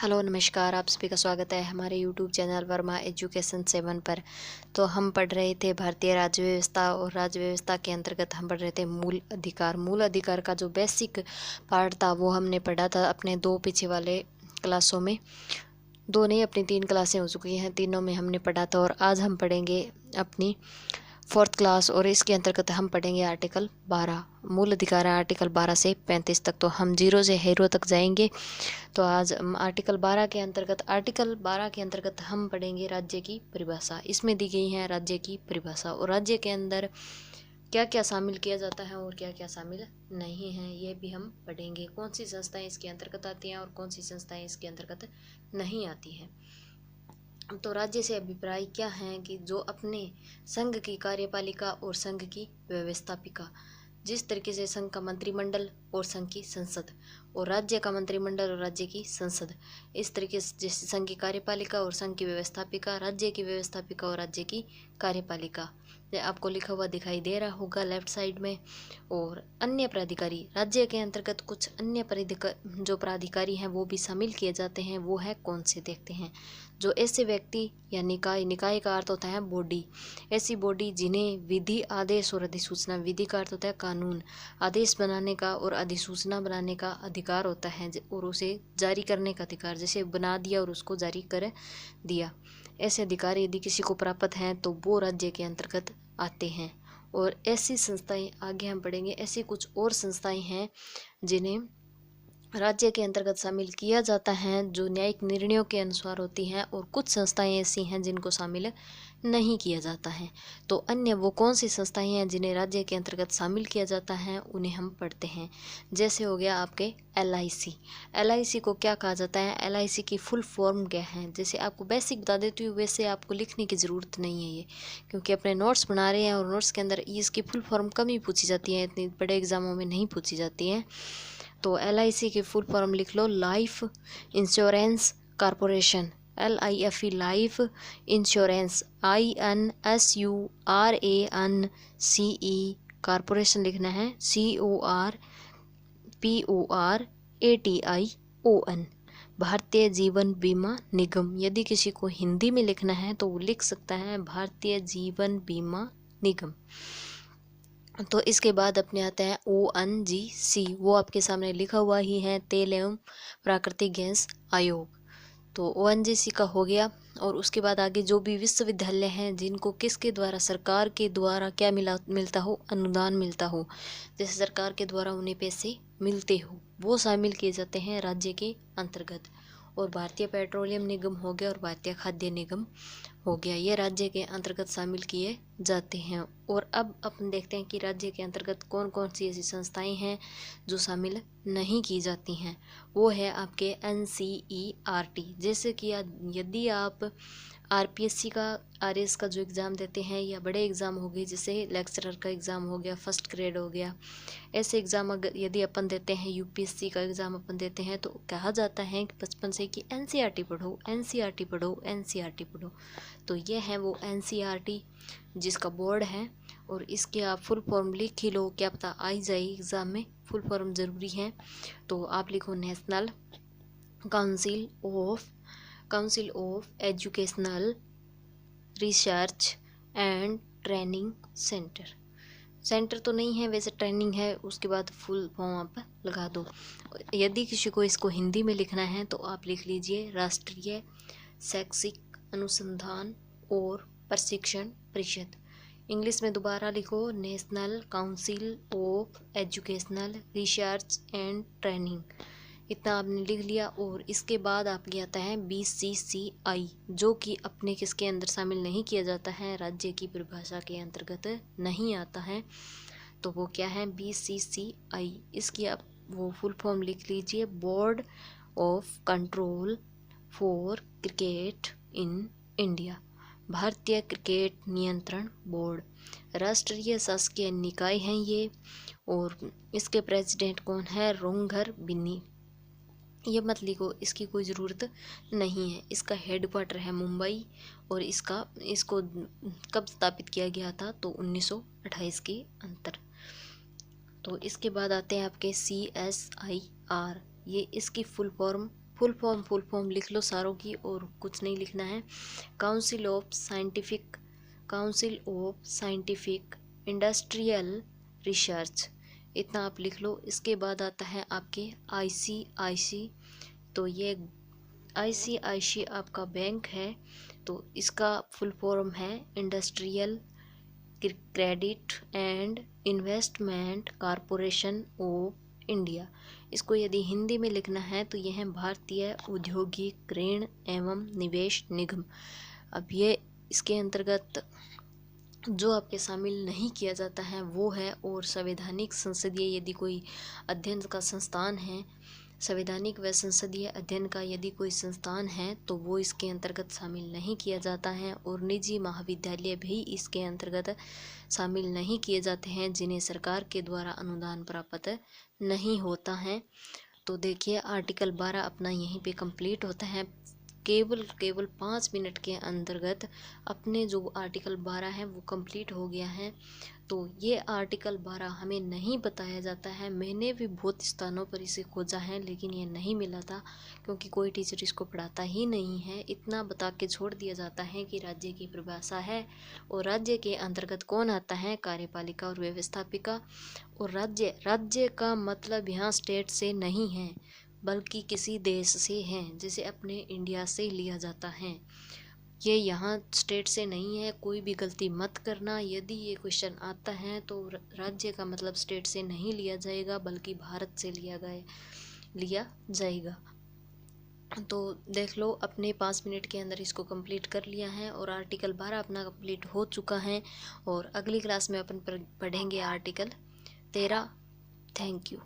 Hello नमस्कार, आप सभी का स्वागत है हमारे यूट्यूब चैनल वर्मा एजुकेशन 7 पर। तो हम पढ़ रहे थे भारतीय राज्य व्यवस्था और राज्य व्यवस्था के अंतर्गत हम पढ़ रहे थे मूल अधिकार का जो बेसिक पार्ट था वो हमने पढ़ा था अपने दो पीछे वाले क्लासों में। दो नहीं, अपनी 3 क्लासें हो चुकी हैं, तीनों में हमने पढ़ा था और आज हम पढ़ेंगे अपनी 4th क्लास और इसके अंतर्गत हम पढ़ेंगे आर्टिकल 12। मूल अधिकार है आर्टिकल 12 से 35 तक, तो हम 0 से हीरो तक जाएंगे। तो आज आर्टिकल 12 के अंतर्गत हम पढ़ेंगे राज्य की परिभाषा। इसमें दी गई है राज्य की परिभाषा और राज्य के अंदर क्या क्या शामिल किया जाता है और क्या क्या शामिल नहीं है, ये भी हम पढ़ेंगे। कौन सी संस्थाएं इसके अंतर्गत आती हैं और कौन सी संस्थाएं इसके अंतर्गत नहीं आती हैं। तो राज्य से अभिप्राय क्या है कि जो अपने संघ की कार्यपालिका और संघ की व्यवस्थापिका, जिस तरीके से संघ का मंत्रिमंडल और संघ की संसद और राज्य का मंत्रिमंडल और राज्य की संसद, इस तरीके से जैसे संघ की कार्यपालिका और संघ की व्यवस्थापिका, राज्य की व्यवस्थापिका और राज्य की कार्यपालिका, ये आपको लिखा हुआ दिखाई दे रहा होगा लेफ्ट साइड में। और अन्य प्राधिकारी, राज्य के अंतर्गत कुछ अन्य जो प्राधिकारी हैं वो भी शामिल किए जाते हैं, वो है कौन से देखते हैं। जो ऐसे व्यक्ति या निकाय का अर्थ होता है बॉडी, ऐसी बॉडी जिन्हें विधि, आदेश और अधिसूचना, विधि का अर्थ होता है कानून, आदेश बनाने का और अधिसूचना बनाने का अधिकार होता है और उसे जारी करने का अधिकार, जैसे बना दिया और उसको जारी कर दिया, ऐसे अधिकार यदि किसी को प्राप्त हैं तो वो राज्य के अंतर्गत आते हैं। और ऐसी संस्थाएं आगे हम पढ़ेंगे, ऐसी कुछ और संस्थाएं हैं जिन्हें राज्य के अंतर्गत शामिल किया जाता है, जो न्यायिक निर्णयों के अनुसार होती हैं, और कुछ संस्थाएं ऐसी हैं जिनको शामिल नहीं किया जाता है। तो अन्य वो कौन सी संस्थाएं हैं जिन्हें राज्य के अंतर्गत शामिल किया जाता है, उन्हें हम पढ़ते हैं। जैसे हो गया आपके LIC। LIC को क्या कहा जाता है, LIC की फुल फॉर्म क्या है, जैसे आपको बेसिक बता देती हूँ, वैसे आपको लिखने की ज़रूरत नहीं है ये, क्योंकि अपने नोट्स बना रहे हैं और नोट्स के अंदर इसकी फुल फॉर्म कम ही पूछी जाती है, इतनी बड़े एग्जामों में नहीं पूछी जाती है। तो LIC की फुल फॉर्म लिख लो, life insurance corporation, LIFE, life insurance, INSURANCE, corporation लिखना है CORPORATION, भारतीय जीवन बीमा निगम। यदि किसी को हिंदी में लिखना है तो वो लिख सकता है भारतीय जीवन बीमा निगम। तो इसके बाद अपने आते हैं ONGC, वो आपके सामने लिखा हुआ ही है, तेल एवं प्राकृतिक गैस आयोग। तो ONGC का हो गया। और उसके बाद आगे जो भी विश्वविद्यालय हैं जिनको किसके द्वारा, सरकार के द्वारा क्या मिलता हो, अनुदान मिलता हो, जैसे सरकार के द्वारा उन्हें पैसे मिलते हो, वो शामिल किए जाते हैं राज्य के अंतर्गत। और भारतीय पेट्रोलियम निगम हो गया और भारतीय खाद्य निगम हो गया, ये राज्य के अंतर्गत शामिल किए जाते हैं। और अब अपन देखते हैं कि राज्य के अंतर्गत कौन कौन सी ऐसी संस्थाएं हैं जो शामिल नहीं की जाती हैं। वो है आपके NCERT। जैसे कि यदि आप RPSC का, RS का जो एग्ज़ाम देते हैं, या बड़े एग्ज़ाम हो गए जैसे लेक्चरर का एग्ज़ाम हो गया, फर्स्ट ग्रेड हो गया, ऐसे एग्ज़ाम अगर यदि अपन देते हैं, UPSC का एग्ज़ाम अपन देते हैं, तो कहा जाता है कि बचपन से कि NCERT पढ़ो, NCERT पढ़ो, NCERT पढ़ो। तो ये है वो NCERT जिसका बोर्ड है, और इसके आप फुल फॉर्म लिख ही लो, क्या पता आ जाए एग्ज़ाम में, फुल फॉर्म ज़रूरी है। तो आप लिखो national council of educational research and training centre. Centre तो नहीं है वैसे, ट्रेनिंग है, उसके बाद फुल फॉर्म आप लगा दो। यदि किसी को इसको हिंदी में लिखना है तो आप लिख लीजिए राष्ट्रीय शैक्षिक अनुसंधान और प्रशिक्षण परिषद। इंग्लिश में दोबारा लिखो, national council of educational research and training. इतना आपने लिख लिया। और इसके बाद आपके आता है BCCI, जो कि अपने किसके अंदर शामिल नहीं किया जाता है, राज्य की परिभाषा के अंतर्गत नहीं आता है। तो वो क्या है, BCCI। इसकी आप वो फुल फॉर्म लिख लीजिए, board of control for cricket in India, भारतीय क्रिकेट नियंत्रण बोर्ड, राष्ट्रीय शासकीय निकाय है ये। और इसके प्रेसिडेंट कौन है, रोंघर बिन्नी। ये मत लिखो, इसकी कोई ज़रूरत नहीं है। इसका हेडक्वार्टर है मुंबई, और इसको कब स्थापित किया गया था, तो 1928 के अंतर। तो इसके बाद आते हैं आपके CSIR, ये इसकी फुल फुल फॉर्म लिख लो सारों की, और कुछ नहीं लिखना है। Council of scientific industrial research, इतना आप लिख लो। इसके बाद आता है आपके ICIC, तो ये ICIC आपका बैंक है, तो इसका फुल फॉर्म है industrial credit and investment corporation of India. इसको यदि हिंदी में लिखना है तो यह है भारतीय औद्योगिक ऋण एवं निवेश निगम। अब ये इसके अंतर्गत जो आपके शामिल नहीं किया जाता है वो है, और संवैधानिक संसदीय यदि कोई अध्ययन का संस्थान है, संवैधानिक व संसदीय अध्ययन का यदि कोई संस्थान है तो वो इसके अंतर्गत शामिल नहीं किया जाता है, और निजी महाविद्यालय भी इसके अंतर्गत शामिल नहीं किए जाते हैं जिन्हें सरकार के द्वारा अनुदान प्राप्त नहीं होता है। तो देखिए आर्टिकल 12 अपना यहीं पे कंप्लीट होता है। केवल 5 मिनट के अंतर्गत अपने जो आर्टिकल 12 है वो कंप्लीट हो गया है। तो ये आर्टिकल 12 हमें नहीं बताया जाता है। मैंने भी बहुत स्थानों पर इसे खोजा है लेकिन ये नहीं मिला था, क्योंकि कोई टीचर इसको पढ़ाता ही नहीं है। इतना बता के छोड़ दिया जाता है कि राज्य की परिभाषा है, और राज्य के अंतर्गत कौन आता है, कार्यपालिका और व्यवस्थापिका। और राज्य का मतलब यहाँ स्टेट से नहीं है बल्कि किसी देश से हैं, जैसे अपने इंडिया से लिया जाता है। ये यहाँ स्टेट से नहीं है, कोई भी गलती मत करना। यदि ये क्वेश्चन आता है तो राज्य का मतलब स्टेट से नहीं लिया जाएगा बल्कि भारत से लिया जाएगा। तो देख लो अपने 5 मिनट के अंदर इसको कंप्लीट कर लिया है, और आर्टिकल 12 अपना कंप्लीट हो चुका है। और अगली क्लास में अपन पढ़ेंगे आर्टिकल 13। Thank you.